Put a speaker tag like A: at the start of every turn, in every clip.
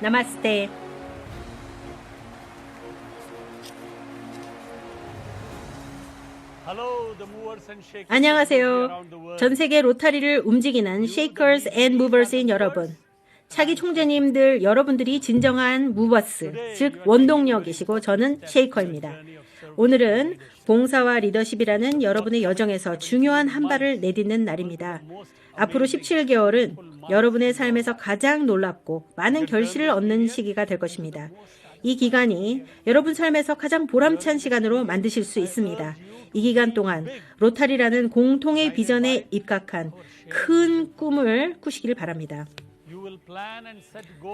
A: 나마스테. 안녕하세요. 전 세계 로타리를 움직이는 Shakers and Movers인 여러분. 차기 총재님들 여러분들이 진정한 무버스, 즉 원동력이시고 저는 쉐이커입니다. 오늘은 봉사와 리더십이라는 여러분의 여정에서 중요한 한 발을 내딛는 날입니다. 앞으로 17개월은 여러분의 삶에서 가장 놀랍고 많은 결실을 얻는 시기가 될 것입니다. 이 기간이 여러분 삶에서 가장 보람찬 시간으로 만드실 수 있습니다. 이 기간 동안 로타리라는 공통의 비전에 입각한 큰 꿈을 꾸시기를 바랍니다.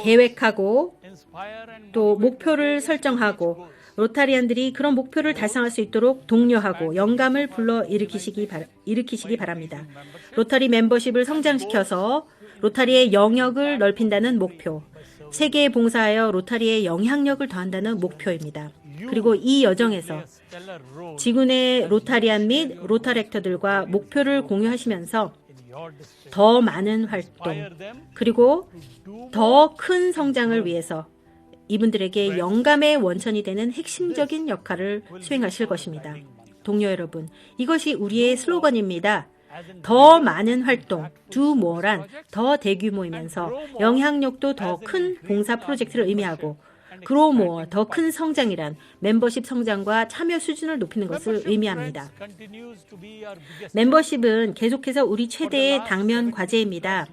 A: 계획하고 또 목표를 설정하고 로타리안들이 그런 목표를 달성할 수 있도록 독려하고 영감을 불러일으키시기 바랍니다. 로타리 멤버십을 성장시켜서 로타리의 영역을 넓힌다는 목표, 세계에 봉사하여 로타리의 영향력을 더한다는 목표입니다. 그리고 이 여정에서 지구내 로타리안 및 로타렉터들과 목표를 공유하시면서 더 많은 활동, 그리고 더 큰 성장을 위해서 이분들에게 영감의 원천이 되는 핵심적인 역할을 수행하실 것입니다. 동료 여러분, 이것이 우리의 슬로건입니다. 더 많은 활동, do more란 더 대규모이면서 영향력도 더 큰 봉사 프로젝트를 의미하고 grow more, 더 큰 성장이란 멤버십 성장과 참여 수준을 높이는 것을 의미합니다. 멤버십은 계속해서 우리 최대의 당면 과제입니다.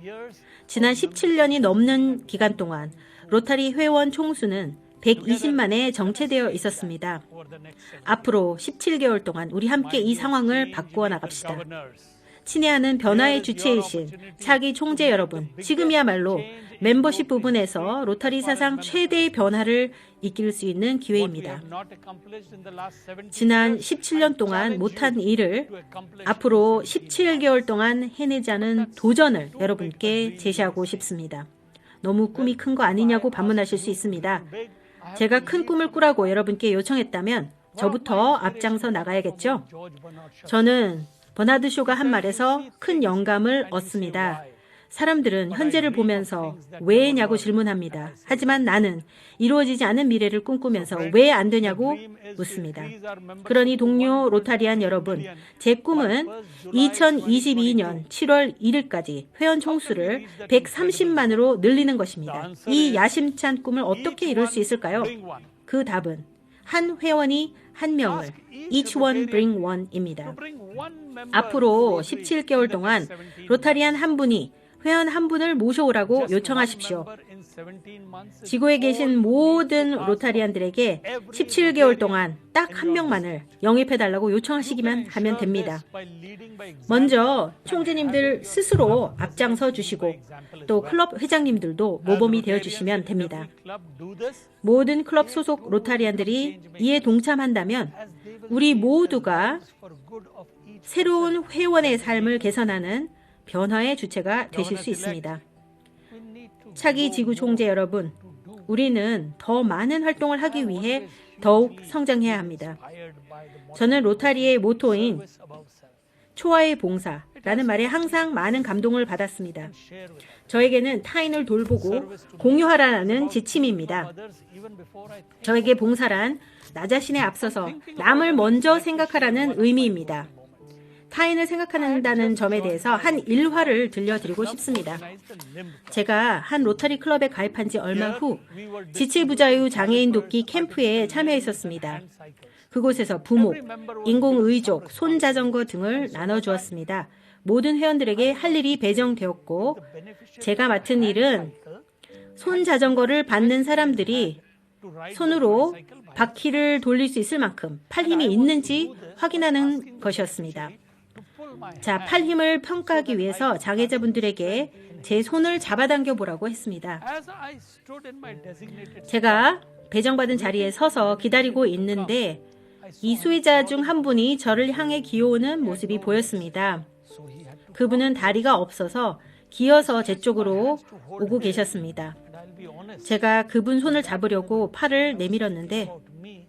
A: 지난 17년이 넘는 기간 동안 로타리 회원 총수는 120만에 정체되어 있었습니다. 앞으로 17개월 동안 우리 함께 이 상황을 바꾸어 나갑시다. 친애하는 변화의 주체이신 차기 총재 여러분, 지금이야말로 멤버십 부분에서 로타리 사상 최대의 변화를 이끌 수 있는 기회입니다. 지난 17년 동안 못한 일을 앞으로 17개월 동안 해내자는 도전을 여러분께 제시하고 싶습니다. 너무 꿈이 큰 거 아니냐고 반문하실 수 있습니다. 제가 큰 꿈을 꾸라고 여러분께 요청했다면 저부터 앞장서 나가야겠죠? 저는 버나드 쇼가 한 말에서 큰 영감을 얻습니다. 사람들은 현재를 보면서 왜냐고 질문합니다. 하지만 나는 이루어지지 않은 미래를 꿈꾸면서 왜 안 되냐고 묻습니다. 그러니 동료 로타리안 여러분, 제 꿈은 2022년 7월 1일까지 회원 총수를 130만으로 늘리는 것입니다. 이 야심찬 꿈을 어떻게 이룰 수 있을까요? 그 답은 한 회원이 한 명을 each one bring one입니다. 앞으로 17개월 동안 로타리안 한 분이 회원 한 분을 모셔오라고 요청하십시오. 지구에 계신 모든 로타리안들에게 17개월 동안 딱 한 명만을 영입해달라고 요청하시기만 하면 됩니다. 먼저 총재님들 스스로 앞장서 주시고 또 클럽 회장님들도 모범이 되어주시면 됩니다. 모든 클럽 소속 로타리안들이 이에 동참한다면 우리 모두가 새로운 회원의 삶을 개선하는 변화의 주체가 되실 수 있습니다. 차기 지구 총재 여러분, 우리는 더 많은 활동을 하기 위해 더욱 성장해야 합니다. 저는 로타리의 모토인 초아의 봉사라는 말에 항상 많은 감동을 받았습니다. 저에게는 타인을 돌보고 공유하라는 지침입니다. 저에게 봉사란 나 자신에 앞서서 남을 먼저 생각하라는 의미입니다. 타인을 생각한다는 점에 대해서 한 일화를 들려드리고 싶습니다. 제가 한 로터리 클럽에 가입한 지 얼마 후 지체부자유 장애인 돕기 캠프에 참여했었습니다. 그곳에서 부목, 인공의족, 손자전거 등을 나눠주었습니다. 모든 회원들에게 할 일이 배정되었고 제가 맡은 일은 손자전거를 받는 사람들이 손으로 바퀴를 돌릴 수 있을 만큼 팔 힘이 있는지 확인하는 것이었습니다. 자, 팔 힘을 평가하기 위해서 장애자분들에게 제 손을 잡아당겨 보라고 했습니다. 제가 배정받은 자리에 서서 기다리고 있는데 이 수혜자 중 한 분이 저를 향해 기어오는 모습이 보였습니다. 그분은 다리가 없어서 기어서 제 쪽으로 오고 계셨습니다. 제가 그분 손을 잡으려고 팔을 내밀었는데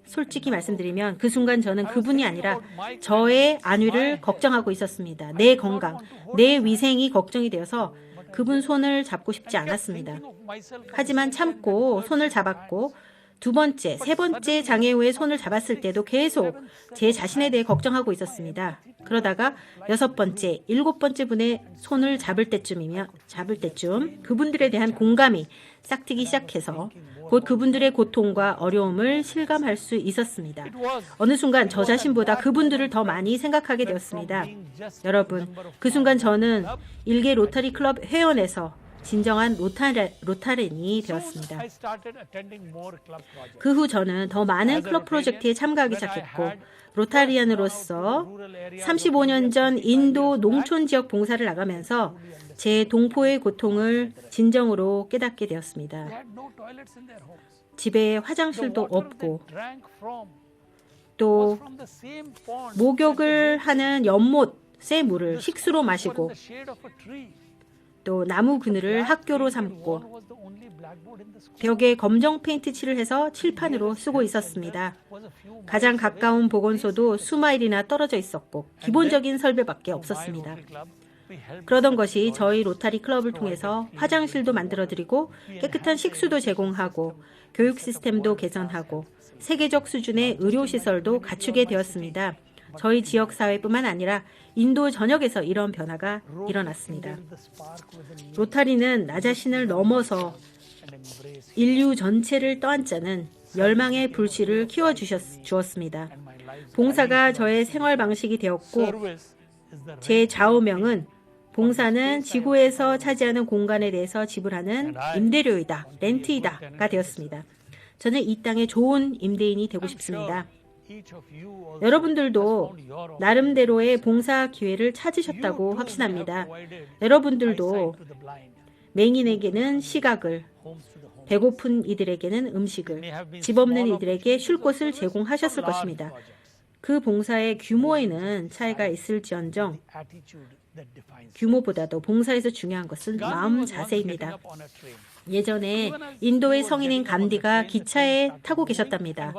A: 솔직히 말씀드리면 그 순간 저는 그분이 아니라 저의 안위를 걱정하고 있었습니다. 내 건강, 내 위생이 걱정이 되어서 그분 손을 잡고 싶지 않았습니다. 하지만 참고 손을 잡았고 두 번째, 세 번째 장애 후에 손을 잡았을 때도 계속 제 자신에 대해 걱정하고 있었습니다. 그러다가 여섯 번째, 일곱 번째 분의 손을 잡을 때쯤 그분들에 대한 공감이 싹트기 시작해서 곧 그분들의 고통과 어려움을 실감할 수 있었습니다. 어느 순간 저 자신보다 그분들을 더 많이 생각하게 되었습니다. 여러분, 그 순간 저는 일개 로터리 클럽 회원에서 진정한 로타렌이 되었습니다. 그 후 저는 더 많은 클럽 프로젝트에 참가하기 시작했고 로타리안으로서 35년 전 인도 농촌 지역 봉사를 나가면서 제 동포의 고통을 진정으로 깨닫게 되었습니다. 집에 화장실도 없고 또 목욕을 하는 연못의 물을 식수로 마시고 또 나무 그늘을 학교로 삼고 벽에 검정 페인트 칠을 해서 칠판으로 쓰고 있었습니다. 가장 가까운 보건소도 수마일이나 떨어져 있었고 기본적인 설비밖에 없었습니다. 그러던 것이 저희 로타리 클럽을 통해서 화장실도 만들어드리고 깨끗한 식수도 제공하고 교육 시스템도 개선하고 세계적 수준의 의료시설도 갖추게 되었습니다. 저희 지역사회뿐만 아니라 인도 전역에서 이런 변화가 일어났습니다. 로타리는 나 자신을 넘어서 인류 전체를 떠안자는 열망의 불씨를 키워주었습니다. 봉사가 저의 생활 방식이 되었고 제 좌우명은 봉사는 지구에서 차지하는 공간에 대해서 지불하는 임대료이다, 렌트이다가 되었습니다. 저는 이 땅의 좋은 임대인이 되고 싶습니다. 여러분들도 나름대로의 봉사 기회를 찾으셨다고 확신합니다. 여러분들도 맹인에게는 시각을, 배고픈 이들에게는 음식을, 집 없는 이들에게 쉴 곳을 제공하셨을 것입니다. 그 봉사의 규모에는 차이가 있을지언정 규모보다도 봉사에서 중요한 것은 마음 자세입니다. 예전에 인도의 성인인 간디가 기차에 타고 계셨답니다.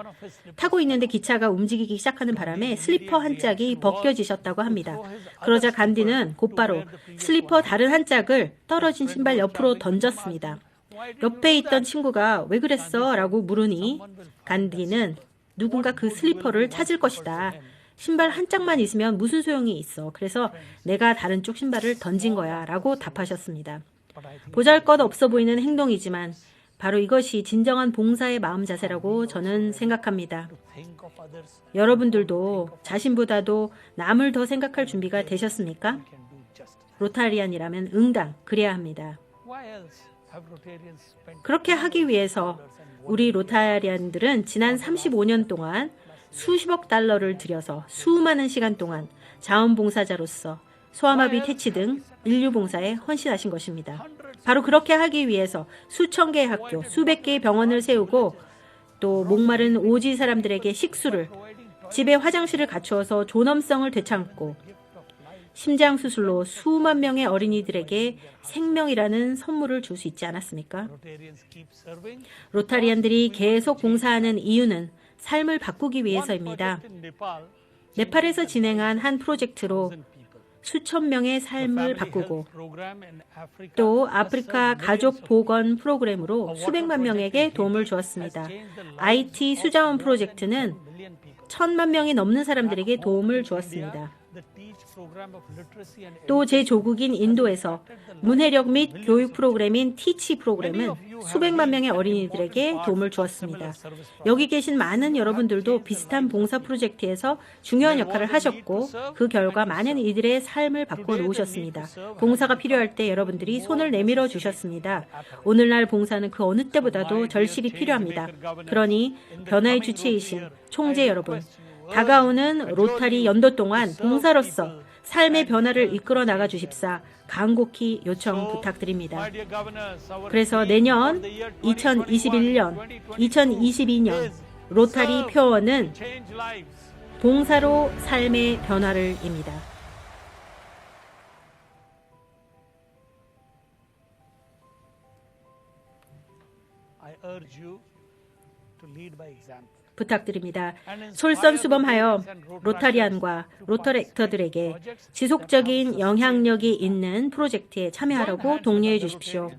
A: 타고 있는데 기차가 움직이기 시작하는 바람에 슬리퍼 한 짝이 벗겨지셨다고 합니다. 그러자 간디는 곧바로 슬리퍼 다른 한 짝을 떨어진 신발 옆으로 던졌습니다. 옆에 있던 친구가 왜 그랬어? 라고 물으니 간디는 누군가 그 슬리퍼를 찾을 것이다. 신발 한 짝만 있으면 무슨 소용이 있어. 그래서 내가 다른 쪽 신발을 던진 거야. 라고 답하셨습니다. 보잘것없어 보이는 행동이지만 바로 이것이 진정한 봉사의 마음 자세라고 저는 생각합니다. 여러분들도 자신보다도 남을 더 생각할 준비가 되셨습니까? 로타리안이라면 응당 그래야 합니다. 그렇게 하기 위해서 우리 로타리안들은 지난 35년 동안 수십억 달러를 들여서 수많은 시간 동안 자원봉사자로서 소아마비 퇴치 등 인류 봉사에 헌신하신 것입니다. 바로 그렇게 하기 위해서 수천 개의 학교, 수백 개의 병원을 세우고 또 목마른 오지 사람들에게 식수를, 집에 화장실을 갖추어서 존엄성을 되찾고 심장 수술로 수만 명의 어린이들에게 생명이라는 선물을 줄 수 있지 않았습니까? 로타리안들이 계속 봉사하는 이유는 삶을 바꾸기 위해서입니다. 네팔에서 진행한 한 프로젝트로 수천 명의 삶을 바꾸고 또 아프리카 가족 보건 프로그램으로 수백만 명에게 도움을 주었습니다. IT 수자원 프로젝트는 1,000만 명이 넘는 사람들에게 도움을 주었습니다. 또 제 조국인 인도에서 문해력 및 교육 프로그램인 티치 프로그램은 수백만 명의 어린이들에게 도움을 주었습니다. 여기 계신 많은 여러분들도 비슷한 봉사 프로젝트에서 중요한 역할을 하셨고 그 결과 많은 이들의 삶을 바꿔놓으셨습니다. 봉사가 필요할 때 여러분들이 손을 내밀어 주셨습니다. 오늘날 봉사는 그 어느 때보다도 절실히 필요합니다. 그러니 변화의 주체이신 총재 여러분, 다가오는 로타리 연도 동안 봉사로서 삶의 변화를 이끌어 나가 주십사 간곡히 요청 부탁드립니다. 그래서 내년 2021년, 2022년 로타리 표어는 봉사로 삶의 변화를입니다.
B: I urge you to lead by example.
A: 부탁드립니다. 솔선수범하여 로타리안과 로터렉터들에게 지속적인 영향력이 있는 프로젝트에 참여하라고 독려해 주십시오.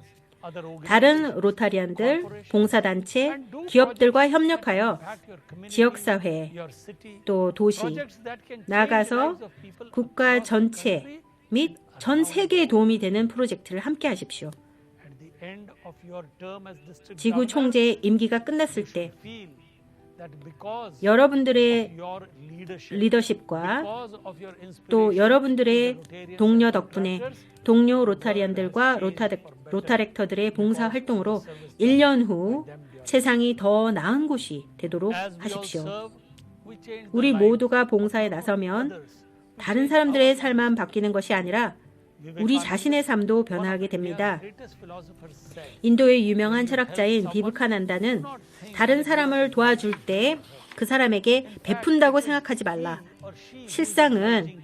A: 다른 로타리안들, 봉사단체, 기업들과 협력하여 지역사회, 또 도시, 나아가서 국가 전체 및 전 세계에 도움이 되는 프로젝트를 함께 하십시오. 지구 총재의 임기가 끝났을 때 여러분들의 리더십과 또 여러분들의 동료 덕분에 동료 로타리안들과 로타렉터들의 봉사활동으로 1년 후 세상이 더 나은 곳이 되도록 하십시오. 우리 모두가 봉사에 나서면 다른 사람들의 삶만 바뀌는 것이 아니라 우리 자신의 삶도 변화하게 됩니다. 인도의 유명한 철학자인 비브카난다는 다른 사람을 도와줄 때 그 사람에게 베푼다고 생각하지 말라. 실상은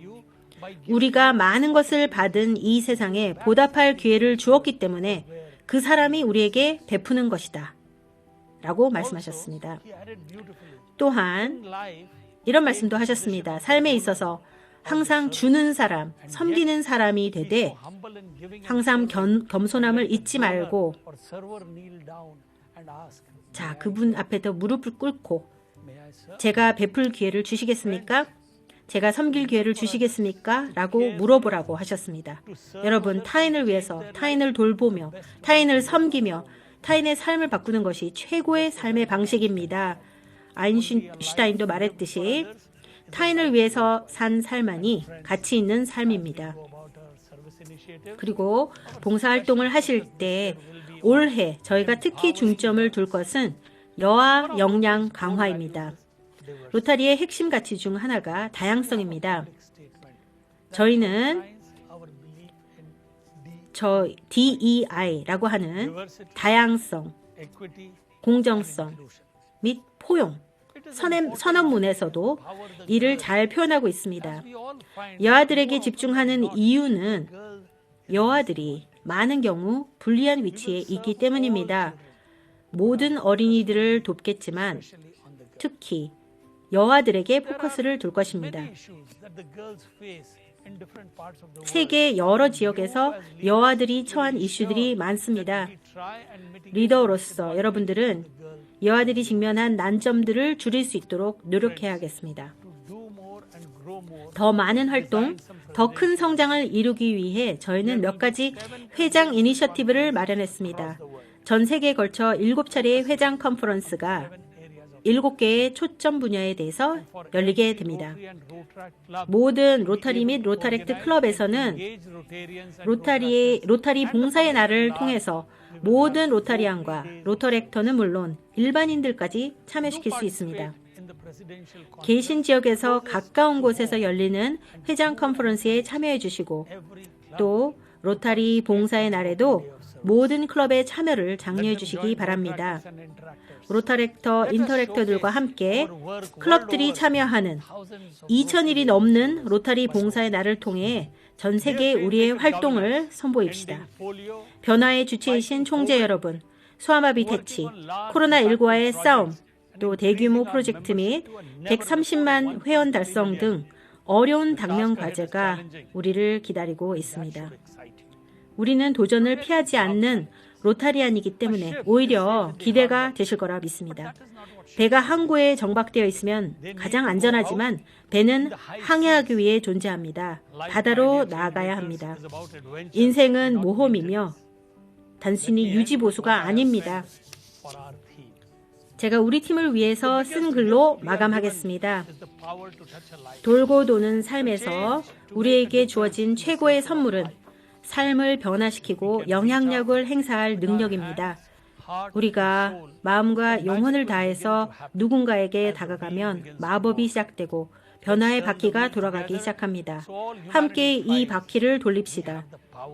A: 우리가 많은 것을 받은 이 세상에 보답할 기회를 주었기 때문에 그 사람이 우리에게 베푸는 것이다. 라고 말씀하셨습니다. 또한 이런 말씀도 하셨습니다. 삶에 있어서 항상 주는 사람, 섬기는 사람이 되되 항상 겸손함을 잊지 말고 자, 그분 앞에서 무릎을 꿇고 제가 베풀 기회를 주시겠습니까? 제가 섬길 기회를 주시겠습니까? 라고 물어보라고 하셨습니다. 여러분, 타인을 위해서, 타인을 돌보며, 타인을 섬기며, 타인의 삶을 바꾸는 것이 최고의 삶의 방식입니다. 아인슈타인도 말했듯이 타인을 위해서 산 삶만이 가치 있는 삶입니다. 그리고 봉사활동을 하실 때 올해 저희가 특히 중점을 둘 것은 여아 역량 강화입니다. 로타리의 핵심 가치 중 하나가 다양성입니다. 저희는 DEI라고 하는 다양성, 공정성 및 포용, 선언문에서도 이를 잘 표현하고 있습니다. 여아들에게 집중하는 이유는 여아들이 많은 경우 불리한 위치에 있기 때문입니다. 모든 어린이들을 돕겠지만 특히 여아들에게 포커스를 둘 것입니다. 세계 여러 지역에서 여아들이 처한 이슈들이 많습니다. 리더로서 여러분들은 여아들이 직면한 난점들을 줄일 수 있도록 노력해야겠습니다. 더 많은 활동, 더 큰 성장을 이루기 위해 저희는 몇 가지 회장 이니셔티브를 마련했습니다. 전 세계에 걸쳐 7차례의 회장 컨퍼런스가 7개의 초점 분야에 대해서 열리게 됩니다. 모든 로타리 및 로타렉트 클럽에서는 로타리 봉사의 날을 통해서 모든 로타리안과 로터렉터는 물론 일반인들까지 참여시킬 수 있습니다. 계신 지역에서 가까운 곳에서 열리는 회장 컨퍼런스에 참여해 주시고 또 로타리 봉사의 날에도 모든 클럽의 참여를 장려해 주시기 바랍니다. 로타렉터, 인터렉터들과 함께 클럽들이 참여하는 2,000일이 넘는 로타리 봉사의 날을 통해 전 세계에 우리의 활동을 선보입시다. 변화의 주체이신 총재 여러분, 소아마비 퇴치, 코로나19와의 싸움, 또 대규모 프로젝트 및 130만 회원 달성 등 어려운 당면 과제가 우리를 기다리고 있습니다. 우리는 도전을 피하지 않는 로타리안이기 때문에 오히려 기대가 되실 거라 믿습니다. 배가 항구에 정박되어 있으면 가장 안전하지만 배는 항해하기 위해 존재합니다. 바다로 나아가야 합니다. 인생은 모험이며 단순히 유지보수가 아닙니다. 제가 우리 팀을 위해서 쓴 글로 마감하겠습니다. 돌고 도는 삶에서 우리에게 주어진 최고의 선물은 삶을 변화시키고 영향력을 행사할 능력입니다. 우리가 마음과 영혼을 다해서 누군가에게 다가가면 마법이 시작되고 변화의 바퀴가 돌아가기 시작합니다. 함께 이 바퀴를 돌립시다.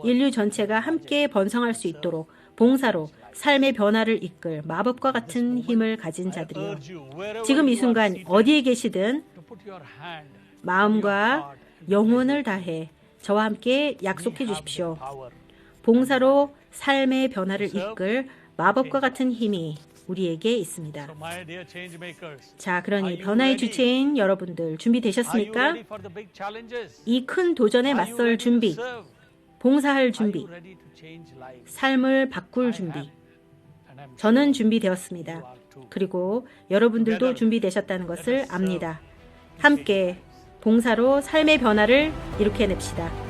A: 인류 전체가 함께 번성할 수 있도록 봉사로 삶의 변화를 이끌 마법과 같은 힘을 가진 자들이요. 지금 이 순간 어디에 계시든 마음과 영혼을 다해 저와 함께 약속해 주십시오. 봉사로 삶의 변화를 이끌 마법과 같은 힘이 우리에게 있습니다.
B: So my dear change makers,
A: 자,
B: are
A: 그러니
B: you
A: 변화의
B: ready?
A: 주체인 여러분들
B: Are you
A: 준비되셨습니까?
B: ready for the big challenges?
A: 이 큰 도전에
B: Are you
A: 맞설
B: ready to
A: 준비,
B: serve?
A: 봉사할
B: Are
A: 준비,
B: you ready to change lives?
A: 삶을 바꿀 준비.
B: And I'm
A: 저는
B: sure
A: 준비되었습니다.
B: you are too.
A: 그리고 여러분들도 준비되셨다는 것을 압니다. 함께 봉사로 삶의 변화를 이룩해냅시다.